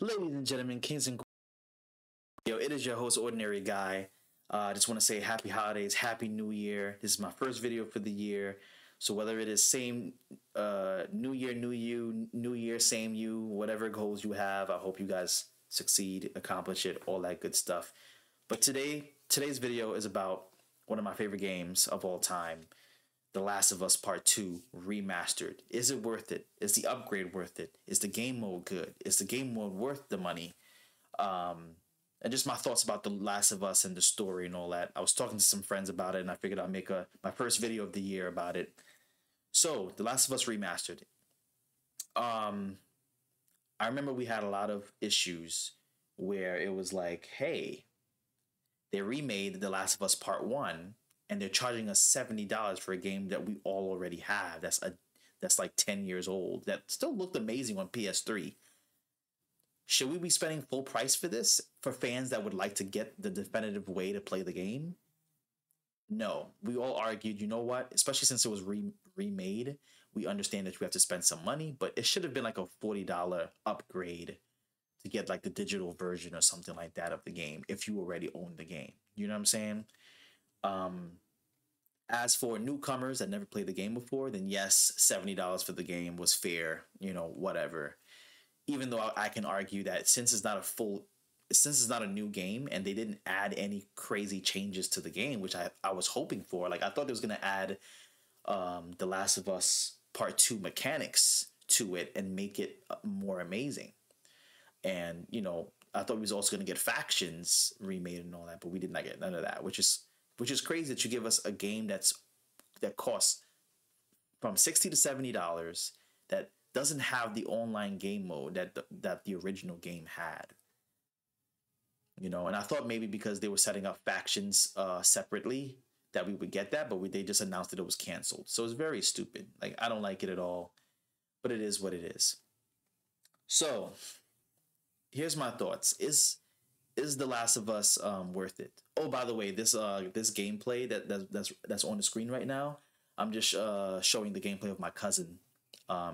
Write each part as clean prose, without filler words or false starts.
Ladies and gentlemen, kings and queens, it is your host, Ordinary Guy. I just want to say happy holidays, happy new year. This is my first video for the year. So whether it is same new year, new you, new year, same you, whatever goals you have, I hope you guys succeed, accomplish it, all that good stuff. But today's video is about one of my favorite games of all time, The Last of Us Part 2 Remastered. Is it worth it? Is the upgrade worth it? Is the game mode good? Is the game mode worth the money? And just my thoughts about The Last of Us and the story and all that. I was talking to some friends about it, and I figured I'd make my first video of the year about it. So, The Last of Us Remastered. I remember we had a lot of issues where it was like, hey, they remade The Last of Us Part 1 and they're charging us $70 for a game that we all already have. That's like 10 years old. That still looked amazing on PS3. Should we be spending full price for this for fans that would like to get the definitive way to play the game? No. We all argued, you know what? Especially since it was remade, we understand that you have to spend some money, but it should have been like a $40 upgrade to get like the digital version or something like that of the game if you already own the game. You know what I'm saying? As for newcomers that never played the game before, then yes, $70 for the game was fair, whatever. Even though I can argue that since it's not a new game and they didn't add any crazy changes to the game, which I was hoping for. Like I thought they was gonna add The Last of Us Part 2 mechanics to it and make it more amazing. And I thought we was also gonna get factions remade and all that, but we did not get none of that, which is crazy that you give us a game that costs from $60 to $70 that doesn't have the online game mode that the original game had. And I thought maybe because they were setting up factions separately that we would get that, but they just announced that it was canceled. So it's very stupid. Like I don't like it at all, but it is what it is. So here's my thoughts. Is The Last of Us worth it? Oh, by the way, this gameplay that's on the screen right now, I'm just showing the gameplay of my cousin.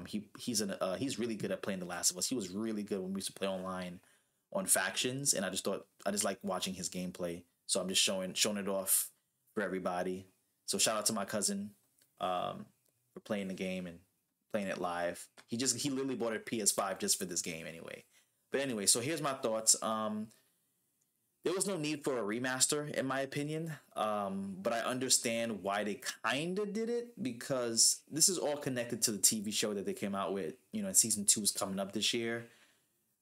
He's really good at playing The Last of Us. He was really good when we used to play online on factions, and I just like watching his gameplay. So I'm just showing it off for everybody. So shout out to my cousin for playing the game and playing it live. He literally bought a PS5 just for this game anyway. But anyway, so here's my thoughts. There was no need for a remaster, in my opinion, but I understand why they kind of did it, because this is all connected to the TV show that they came out with. And season 2 is coming up this year.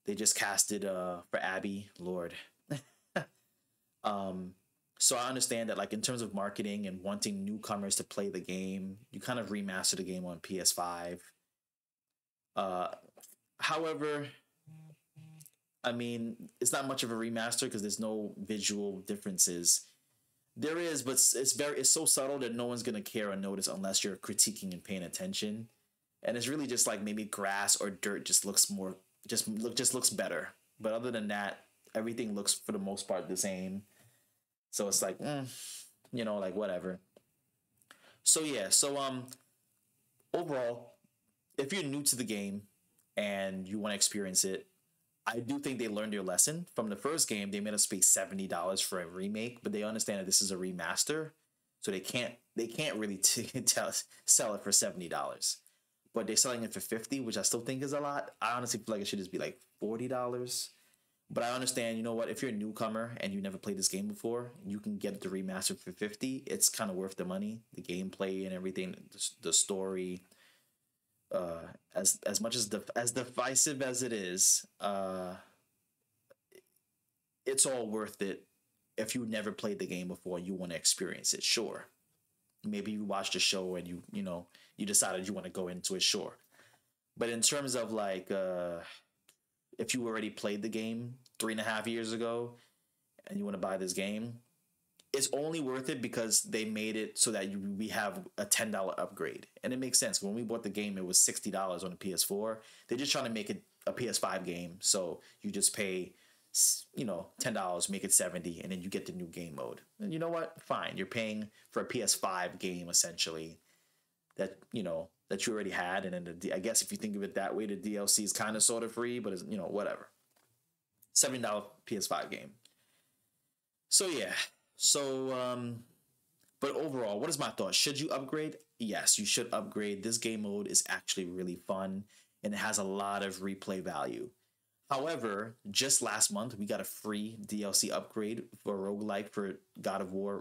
They just casted for Abby, Lord. So I understand that, like, in terms of marketing and wanting newcomers to play the game, you kind of remaster the game on PS5. However, I mean, it's not much of a remaster because there's no visual differences. There is, but it's so subtle that no one's gonna care or notice unless you're critiquing and paying attention. And it's really just like maybe grass or dirt just looks looks better. But other than that, everything looks for the most part the same. So it's like, like whatever. So yeah, overall, if you're new to the game and you want to experience it, I do think they learned their lesson from the first game. They made us pay $70 for a remake, but they understand that this is a remaster, so they can't really sell it for $70. But they're selling it for $50, which I still think is a lot. I honestly feel like it should just be like $40. But I understand, you know what? If you're a newcomer and you never played this game before, you can get the remaster for $50. It's kind of worth the money. The gameplay and everything, the story. As much as divisive as it is, it's all worth it if you never played the game before and you want to experience it. Sure, maybe you watched a show and you decided you want to go into it. Sure, but in terms of like if you already played the game 3.5 years ago and you want to buy this game, it's only worth it because they made it so that we have a $10 upgrade. And it makes sense. When we bought the game, it was $60 on the PS4. They're just trying to make it a PS5 game. So you just pay, $10, make it $70, and then you get the new game mode. And you know what? Fine. You're paying for a PS5 game, essentially, that you already had. And then I guess if you think of it that way, the DLC is kind of sort of free, but it's, whatever. $70 PS5 game. So yeah. So but overall, what is my thought? Should you upgrade? Yes, you should upgrade. This game mode is actually really fun and it has a lot of replay value. However, just last month we got a free DLC upgrade for roguelike for God of War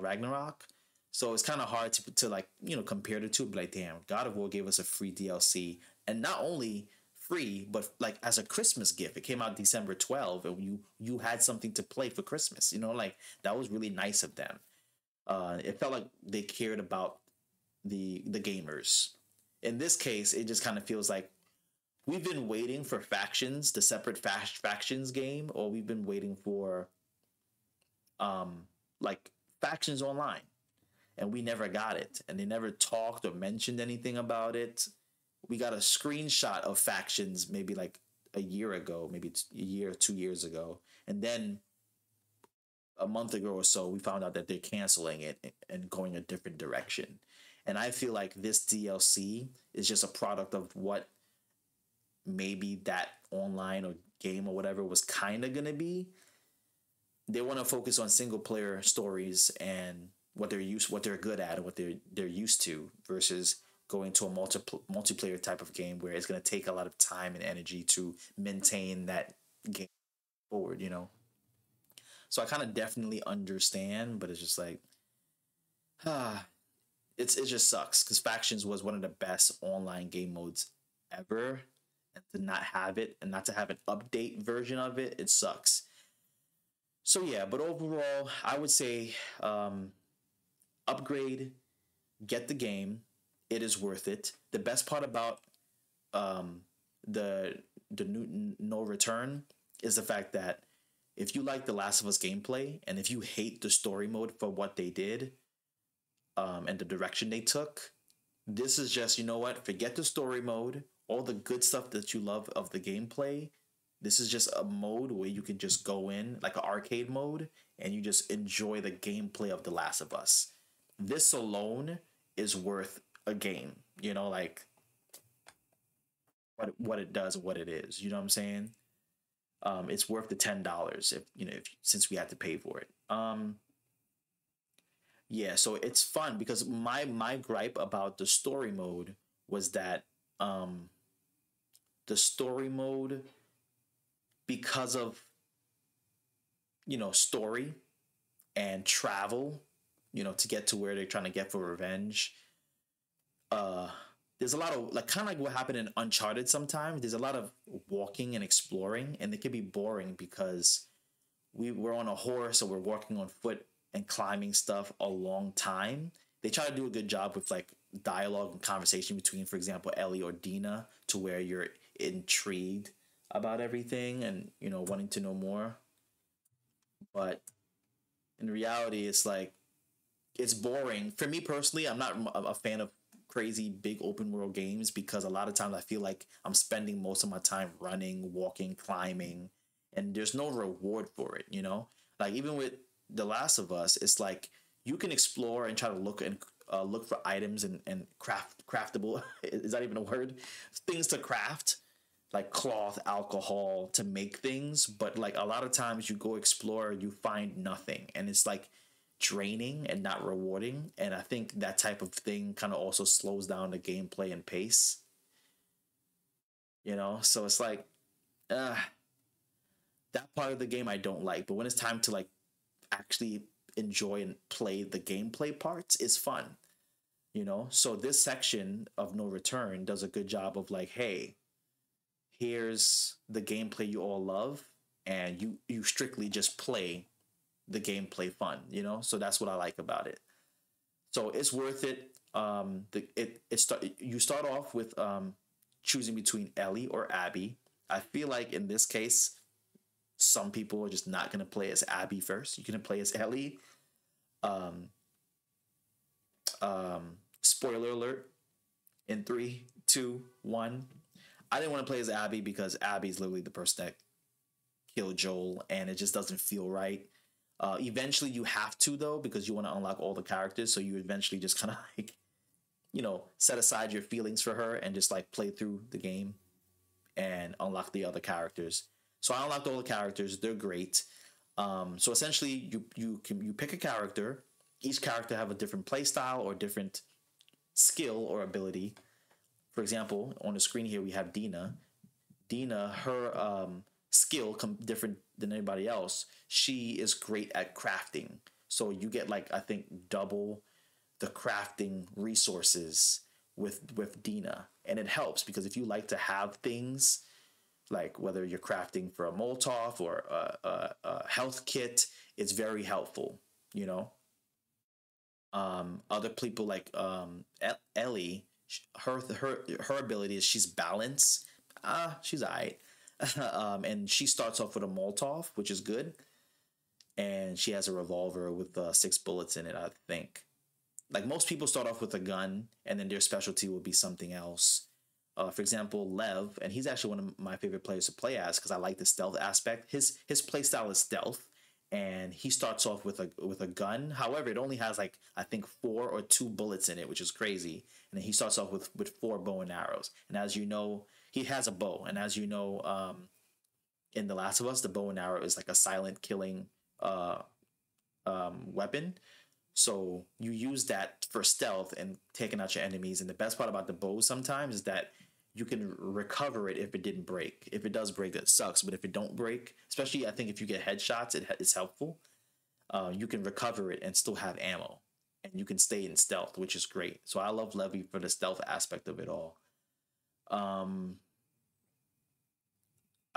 Ragnarok. So it's kind of hard to like, compare the two, but like, damn, God of War gave us a free DLC. And not only free, but like as a Christmas gift. It came out December 12th and you had something to play for Christmas. Like that was really nice of them. It felt like they cared about the gamers. In this case, it just kind of feels like we've been waiting for factions, the separate factions game, or we've been waiting for like factions online, and we never got it, and they never talked or mentioned anything about it. We got a screenshot of factions maybe like a year ago, maybe a year or 2 years ago, and then a month ago or so, we found out that they're canceling it and going a different direction. And I feel like this DLC is just a product of what maybe that online or game or whatever was kind of going to be. They want to focus on single player stories and what they're good at and what they're used to versus going to a multiplayer type of game where it's going to take a lot of time and energy to maintain that game forward. So I kind of definitely understand, but it's just like, it just sucks because Factions was one of the best online game modes ever, and to not have it and not to have an update version of it, it sucks. So yeah, but overall, I would say upgrade, get the game. It is worth it. The best part about the new no return is the fact that if you like the Last of Us gameplay and if you hate the story mode for what they did and the direction they took, this is just, you know what? Forget the story mode, all the good stuff that you love of the gameplay. This is just a mode where you can just go in like an arcade mode and you just enjoy the gameplay of The Last of Us. This alone is worth a game, like what it does, what it is. You know what I'm saying? It's worth the $10 if since we had to pay for it. Yeah, so it's fun because my gripe about the story mode was that the story mode, because of story and travel, to get to where they're trying to get for revenge. There's a lot of like kind of like what happened in Uncharted sometimes. There's a lot of walking and exploring, and it can be boring because we're on a horse or we're walking on foot and climbing stuff a long time. They try to do a good job with like dialogue and conversation between, for example, Ellie or Dina, to where you're intrigued about everything and wanting to know more. But in reality, it's like it's boring. For me personally, I'm not a fan of crazy big open world games because a lot of times I feel like I'm spending most of my time running, walking, climbing, and there's no reward for it. Like even with The Last of Us, it's like you can explore and try to look for items and craftable is that even a word, things to craft, like cloth, alcohol, to make things. But like a lot of times you go explore, you find nothing, and it's like draining and not rewarding. And I think that type of thing kind of also slows down the gameplay and pace. So it's like uh that part of the game I don't like. But when it's time to like actually enjoy and play the gameplay parts, it's fun. So this section of No Return does a good job of like, hey, here's the gameplay you all love, and you strictly just play the gameplay fun. So that's what I like about it. So it's worth it. You start off with choosing between Ellie or Abby. I feel like in this case, some people are just not going to play as Abby first. You're going to play as Ellie. Spoiler alert. In 3, 2, 1. I didn't want to play as Abby because Abby's literally the person that killed Joel, and it just doesn't feel right. Eventually you have to, though, because you want to unlock all the characters, so you eventually just kind of like, set aside your feelings for her and just like play through the game and unlock the other characters. So I unlocked all the characters. They're great. So essentially, you pick a character. Each character have a different play style or different skill or ability. For example, on the screen here we have Dina. Dina, her skill different than anybody else. She is great at crafting. So you get like I think double the crafting resources with Dina, and it helps because if you like to have things like whether you're crafting for a Molotov or a health kit, it's very helpful. You know, other people like Ellie, her ability is she's balance. She's alright. And she starts off with a Molotov, which is good, and she has a revolver with 6 bullets in it. I think. Like most people start off with a gun, and then their specialty will be something else. For example, Lev, and he's actually one of my favorite players to play as because I like the stealth aspect. His play style is stealth, and he starts off with a gun. However, it only has like I think 4 or 2 bullets in it, which is crazy. And then he starts off with 4 bow and arrows. And as you know, he has a bow. And as you know, in The Last of Us, the bow and arrow is like a silent killing weapon. So you use that for stealth and taking out your enemies. And the best part about the bow sometimes is that you can recover it if it didn't break. If it does break, that sucks. But if it don't break, especially I think if you get headshots, it's helpful. You can recover it and still have ammo, and you can stay in stealth, which is great. So I love Levy for the stealth aspect of it all. I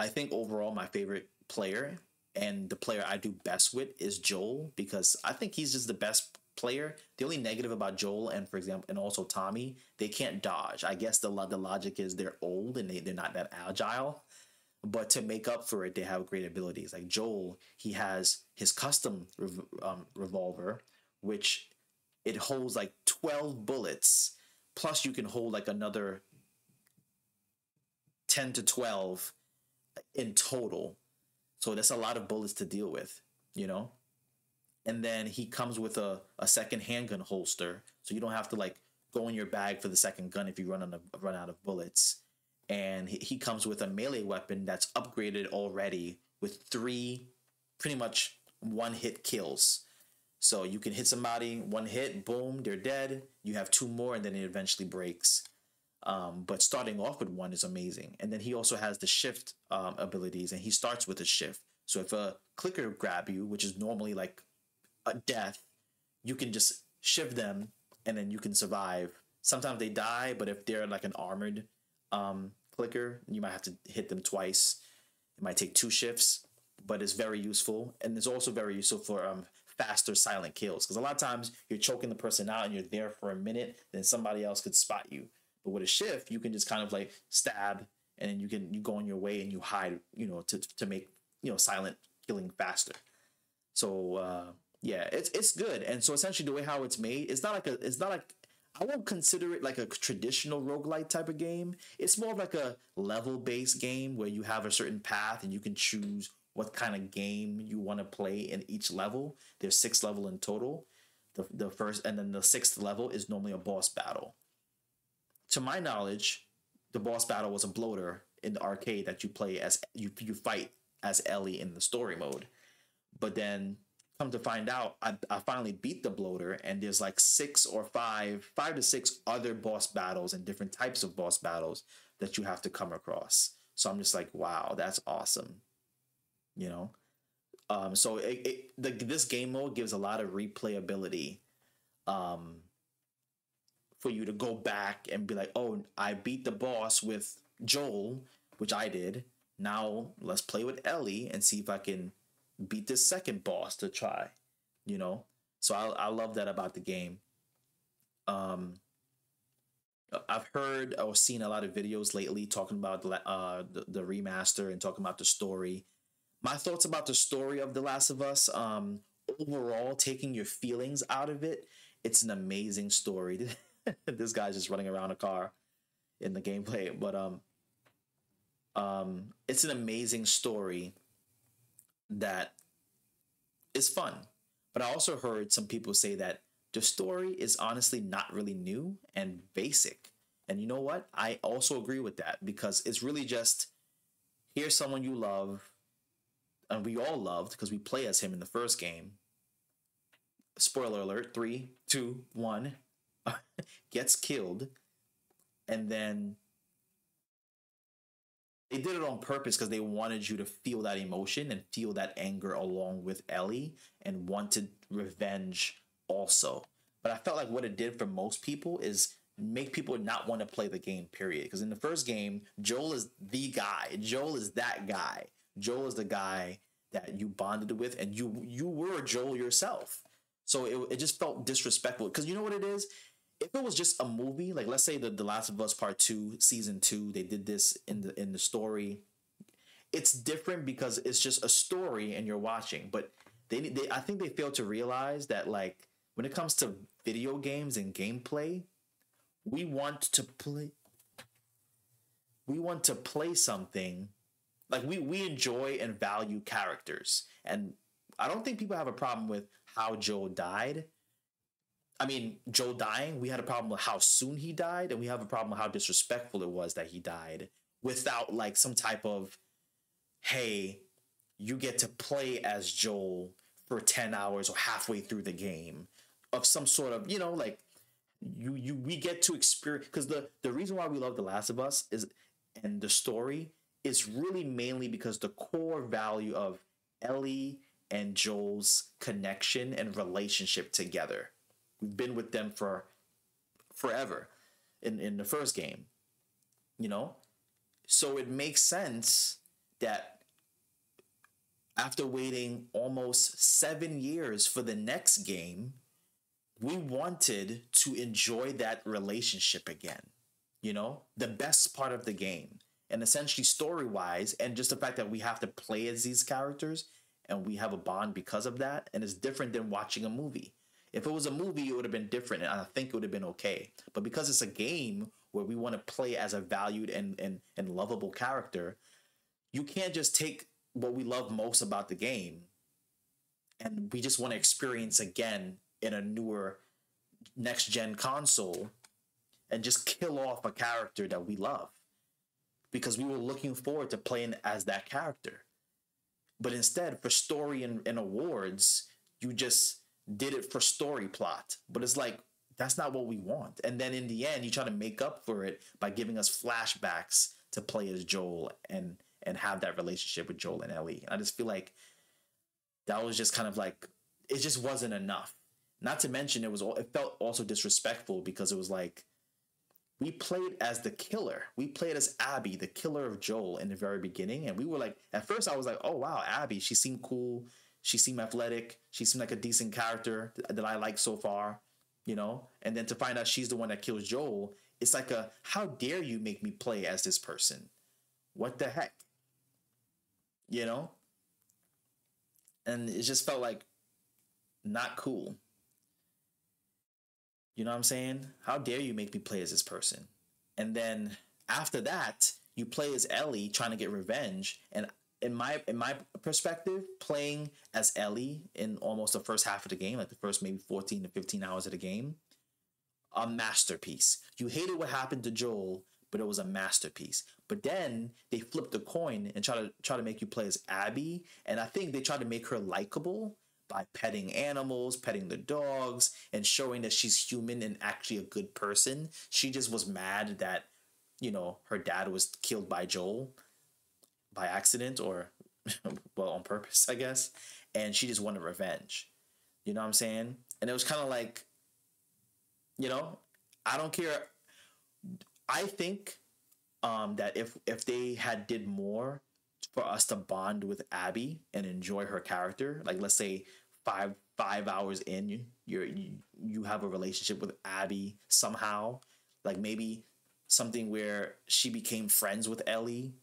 think overall my favorite player and the player I do best with is Joel because I think he's just the best player. The only negative about Joel and for example and also Tommy, they can't dodge. I guess the logic is they're old and they're not that agile. But to make up for it, they have great abilities. Like Joel, he has his custom revolver, which it holds like 12 bullets. Plus, you can hold like another 10 to 12 in total. So that's a lot of bullets to deal with, you know? And then he comes with a second handgun holster. So you don't have to like go in your bag for the second gun if you run out of bullets. And he comes with a melee weapon that's upgraded already with 3 pretty much one hit kills. So you can hit somebody, one hit, boom, they're dead. You have 2 more, and then it eventually breaks. But starting off with 1 is amazing. And then he also has the shift abilities, and he starts with a shift. So if a clicker grab you, which is normally like a death, you can just shift them, and then you can survive. Sometimes they die, but if they're like an armored clicker, you might have to hit them twice. It might take 2 shifts, but it's very useful. And it's also very useful for faster silent kills because a lot of times you're choking the person out and you're there for a minute, then somebody else could spot you. But with a shift, you can just kind of like stab, and then you go on your way and you hide, to make silent killing faster. So yeah, it's good. And so essentially the way how it's made, it's not like I won't consider it like a traditional roguelite type of game. It's more of like a level-based game where you have a certain path and you can choose what kind of game you want to play in each level. There's 6 levels in total. The first and then the 6th level is normally a boss battle. To my knowledge, the boss battle was a bloater in the arcade that you play as you fight as Ellie in the story mode. But then come to find out, I finally beat the bloater, and there's like 5 to 6 other boss battles and different types of boss battles that you have to come across. So I'm just like, wow, that's awesome. So this game mode gives a lot of replayability for you to go back and be like, oh, I beat the boss with Joel, which I did. Now let's play with Ellie and see if I can beat this second boss to try, So I love that about the game. I've heard or seen a lot of videos lately talking about the remaster and talking about the story. My thoughts about the story of The Last of Us, overall, taking your feelings out of it, it's an amazing story. This guy's just running around a car in the gameplay, but it's an amazing story that is fun. But I also heard some people say that the story is honestly not really new and basic. And you know what? I also agree with that because it's really just here's someone you love, and we all loved because we play as him in the first game. Spoiler alert: 3, 2, 1, gets killed, and then they did it on purpose because they wanted you to feel that emotion and feel that anger along with Ellie and wanted revenge also. But I felt like what it did for most people is make people not want to play the game, period. Because in the first game, Joel is the guy. Joel is that guy. Joel is the guy that you bonded with, and you were Joel yourself. So it just felt disrespectful. Because you know what it is? If it was just a movie, like let's say the Last of Us Part 2, Season 2, they did this in the story. It's different because it's just a story and you're watching. But they I think they failed to realize that like when it comes to video games and gameplay, we want to play something like we enjoy and value characters. And I don't think people have a problem with how Joel died. I mean, Joel dying, we had a problem with how soon he died, and we have a problem with how disrespectful it was that he died without like some type of, hey, you get to play as Joel for 10 hours or halfway through the game of some sort of, like we get to experience, because the reason why we love The Last of Us is, and the story is really mainly because the core value of Ellie and Joel's connection and relationship together. We've been with them for forever in the first game, So it makes sense that after waiting almost 7 years for the next game, we wanted to enjoy that relationship again, the best part of the game. And essentially story-wise, and just the fact that we have to play as these characters and we have a bond because of that, and it's different than watching a movie. If it was a movie, it would have been different, and I think it would have been okay. But because it's a game where we want to play as a valued and lovable character, you can't just take what we love most about the game and we just want to experience again in a newer next-gen console and just kill off a character that we love because we were looking forward to playing as that character. But instead, for story and awards, you just did it for story plot. But it's like, that's not what we want. And then in the end, you try to make up for it by giving us flashbacks to play as Joel and have that relationship with Joel and Ellie. I just feel like that was just kind of like, it just wasn't enough. Not to mention, it felt also disrespectful because it was like, we played as the killer. We played as Abby, the killer of Joel in the very beginning. And we were like, at first I was like, oh wow, Abby, she seemed cool. She seemed athletic. She seemed like a decent character that I like so far, And then to find out she's the one that kills Joel, it's like how dare you make me play as this person? What the heck? And it just felt like not cool. You know what I'm saying? How dare you make me play as this person? And then after that, you play as Ellie trying to get revenge. And in my perspective, playing as Ellie in almost the first half of the game, like the first maybe 14 to 15 hours of the game, a masterpiece. You hated what happened to Joel, but it was a masterpiece. But then they flipped the coin and try to make you play as Abby. And I think they tried to make her likable by petting animals, petting the dogs, and showing that she's human and actually a good person. She just was mad that, her dad was killed by Joel by accident or, well, on purpose, I guess. And she just wanted revenge. You know what I'm saying? And it was kind of like, I don't care. I think that if they had did more for us to bond with Abby and enjoy her character, like let's say five hours in, you have a relationship with Abby somehow, like maybe something where she became friends with Ellie,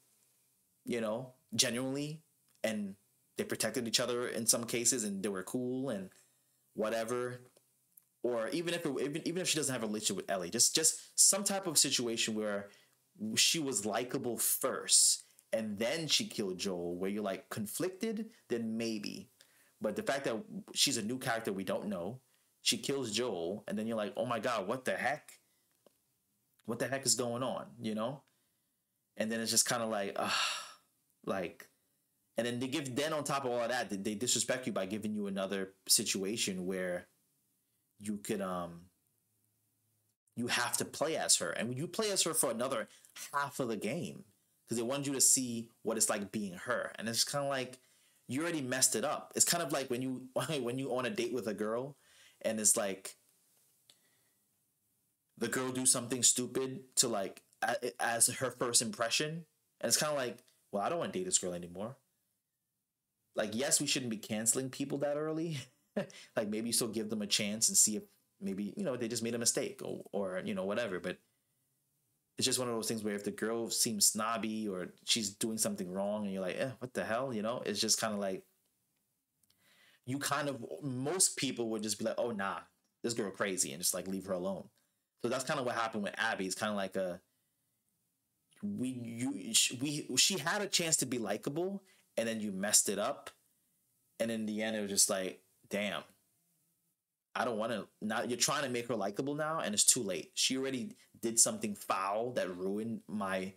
genuinely, and they protected each other in some cases and they were cool and whatever. Or even if she doesn't have a relationship with Ellie, just some type of situation where she was likable first and then she killed Joel, where you're like conflicted, then maybe. But the fact that she's a new character we don't know, she kills Joel, and then you're like, oh my God, what the heck? What the heck is going on, And then it's just kind of like, And then on top of all of that, they disrespect you by giving you another situation where you could you have to play as her, and you play as her for another half of the game because they want you to see what it's like being her, and it's kind of like you already messed it up. It's kind of like when you when you on a date with a girl, and it's like the girl do something stupid to like as her first impression, and it's kind of like, well, I don't want to date this girl anymore. Like, yes, we shouldn't be canceling people that early. Like, maybe you still give them a chance and see if maybe they just made a mistake or whatever. But it's just one of those things where if the girl seems snobby or she's doing something wrong and you're like, what the hell, it's just kind of like most people would just be like, oh nah, this girl crazy, and just like leave her alone. So that's kind of what happened with Abby. It's kind of like she had a chance to be likable, and then you messed it up, and in the end it was just like, damn, I don't want to. Now you're trying to make her likable now, and it's too late. She already did something foul that ruined my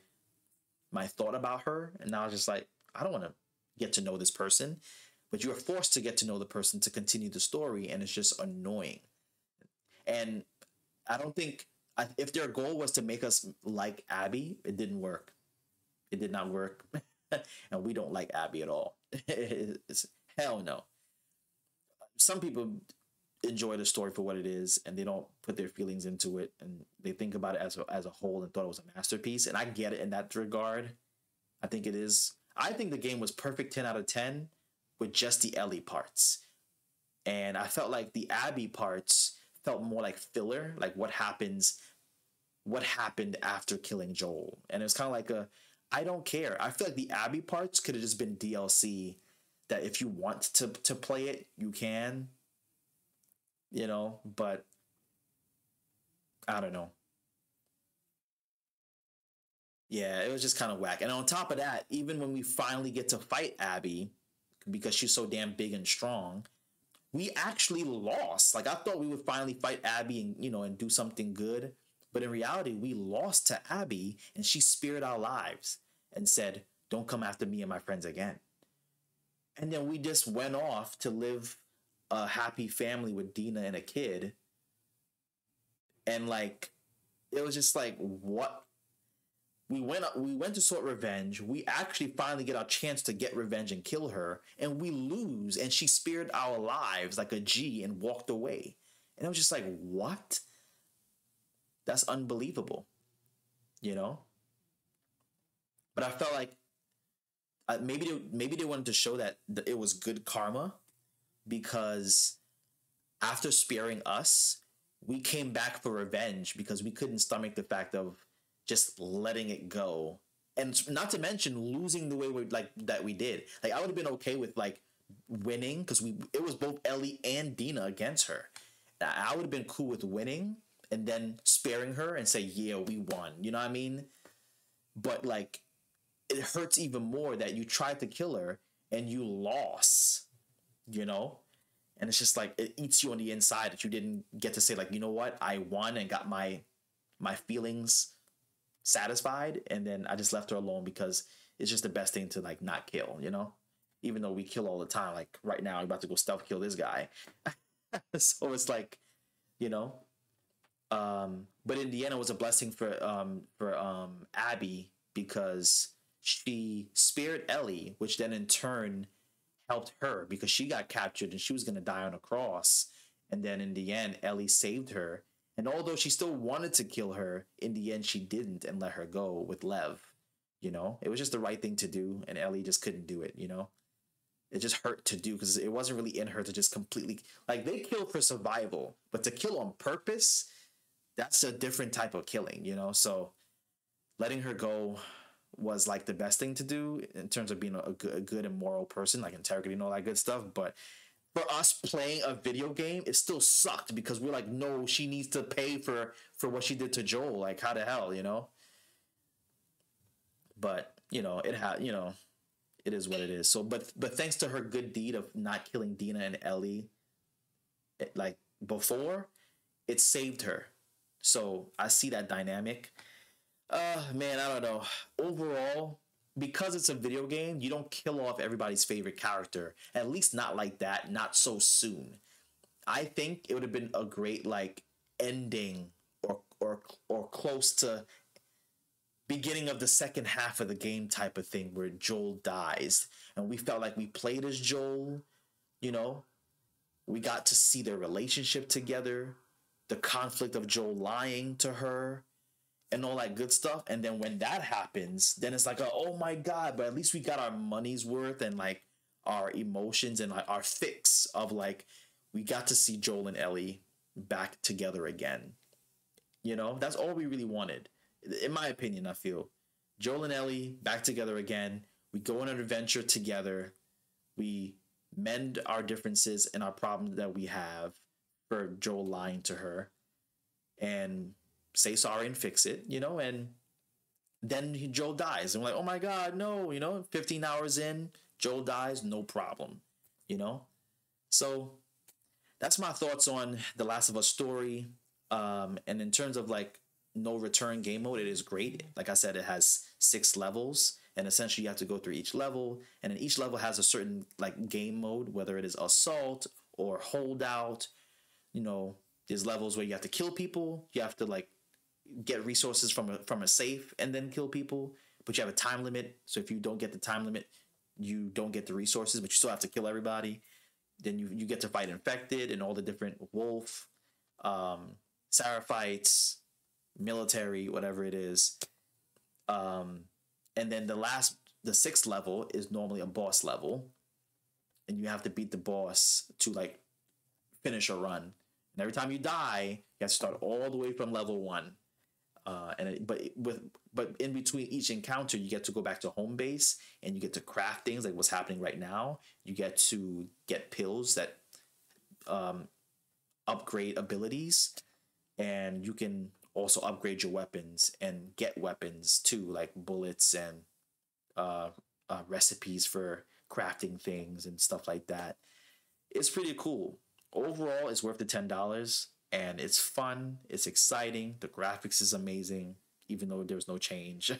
thought about her, and now it's just like, I don't want to get to know this person. But you're forced to get to know the person to continue the story, and it's just annoying. And I don't think if their goal was to make us like Abby, it didn't work. It did not work, and we don't like Abby at all. It's hell no. Some people enjoy the story for what it is, and they don't put their feelings into it, and they think about it as a whole and thought it was a masterpiece. And I get it in that regard. I think it is. I think the game was perfect 10 out of 10 with just the Ellie parts, and I felt like the Abby parts felt more like filler, like what happened after killing Joel. And it was kind of like I don't care. I feel like the Abby parts could have just been DLC that if you want to play it, you can, but I don't know. Yeah, it was just kind of whack. And on top of that, even when we finally get to fight Abby, because she's so damn big and strong, we actually lost. Like, I thought we would finally fight Abby and and do something good, but in reality, we lost to Abby, and she spared our lives and said, "Don't come after me and my friends again." And then we just went off to live a happy family with Dina and a kid, and like it was just like, what? We went to sort revenge. We actually finally get our chance to get revenge and kill her, and we lose, and she spared our lives like a G and walked away. And I was just like, what? That's unbelievable, you know? But I felt like maybe they wanted to show that it was good karma, because after sparing us, we came back for revenge because we couldn't stomach the fact of just letting it go, and not to mention losing the way we did. Like, I would have been okay with like winning because it was both Ellie and Dina against her. I would have been cool with winning and then sparing her and say, yeah, we won. You know what I mean? But like, it hurts even more that you tried to kill her and you lost. You know? And it's just like, it eats you on the inside that you didn't get to say like, you know what, I won and got my feelings satisfied, and then I just left her alone because it's just the best thing to like not kill, even though we kill all the time. Like right now I'm about to go stealth kill this guy. So it's like, you know but in the end it was a blessing for Abby, because she spared Ellie, which then in turn helped her because she got captured and she was going to die on a cross. And then in the end, Ellie saved her. And although she still wanted to kill her, in the end, she didn't and let her go with Lev. It was just the right thing to do. And Ellie just couldn't do it, It just hurt to do because it wasn't really in her to just completely, like, they kill for survival, but to kill on purpose, that's a different type of killing, So letting her go was like the best thing to do in terms of being a good and moral person, like integrity and all that good stuff. But for us playing a video game, it still sucked because we're like, no, she needs to pay for what she did to Joel. Like, how the hell, But it is what it is. So, but thanks to her good deed of not killing Dina and Ellie, like before, it saved her. So I see that dynamic. Man, I don't know. Overall, because it's a video game, you don't kill off everybody's favorite character. At least not like that, not so soon. I think it would have been a great like ending or close to beginning of the second half of the game type of thing where Joel dies and we felt like we played as Joel, you know, we got to see their relationship together, the conflict of Joel lying to her and all that good stuff. And then when that happens, then it's like, oh my God, but at least we got our money's worth and like our emotions and like our fix of like, we got to see Joel and Ellie back together again. You know, that's all we really wanted. In my opinion, I feel Joel and Ellie back together again. We go on an adventure together. We mend our differences and our problems that we have for Joel lying to her and say sorry and fix it, you know, and then Joel dies. And we're like, oh my God, no, you know, 15 hours in, Joel dies, no problem, you know? So that's my thoughts on The Last of Us story. And in terms of like no return game mode, it is great. Like I said, it has 6 levels, and essentially you have to go through each level, and then each level has a certain like game mode, whether it is assault or holdout. You know, there's levels where you have to kill people, you have to like get resources from a safe and then kill people, but you have a time limit. So if you don't get the time limit, you don't get the resources, but you still have to kill everybody. Then you get to fight infected and all the different wolf, Seraphites, military, whatever it is. And then the 6th level is normally a boss level, and you have to beat the boss to like finish a run. And every time you die, you have to start all the way from level 1. But in between each encounter, you get to go back to home base and you get to craft things like what's happening right now. You get to get pills that upgrade abilities, and you can also upgrade your weapons and get weapons too, like bullets and recipes for crafting things and stuff like that. It's pretty cool. Overall, it's worth the $10, and it's fun. It's exciting. The graphics is amazing, even though there's no change,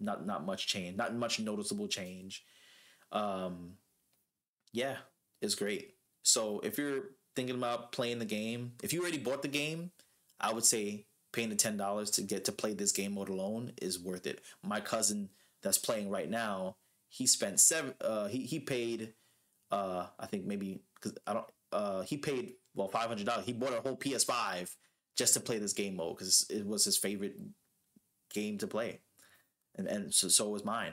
not much change, not much noticeable change. Yeah, it's great. So if you're thinking about playing the game, if you already bought the game, I would say paying the $10 to get to play this game mode alone is worth it. My cousin that's playing right now, he spent he paid I think maybe because I don't he paid well $500. He bought a whole PS5 just to play this game mode because it was his favorite game to play, and so was mine,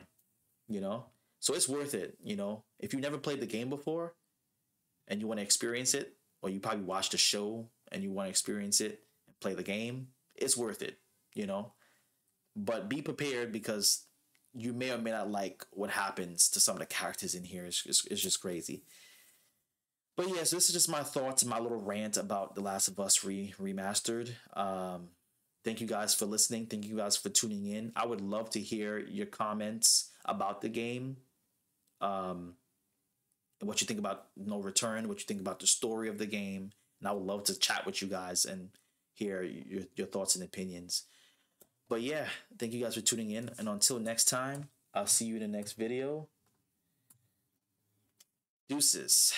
you know. So it's worth it, you know. If you never played the game before and you want to experience it, or you probably watched a show and you want to experience it and play the game, it's worth it, you know. But be prepared because you may or may not like what happens to some of the characters in here. It's just crazy. But yes, this is just my thoughts and my little rant about The Last of Us Remastered. Thank you guys for listening. Thank you guys for tuning in. I would love to hear your comments about the game. What you think about No Return, what you think about the story of the game. And I would love to chat with you guys and hear your thoughts and opinions. But yeah, thank you guys for tuning in. And until next time, I'll see you in the next video. Deuces.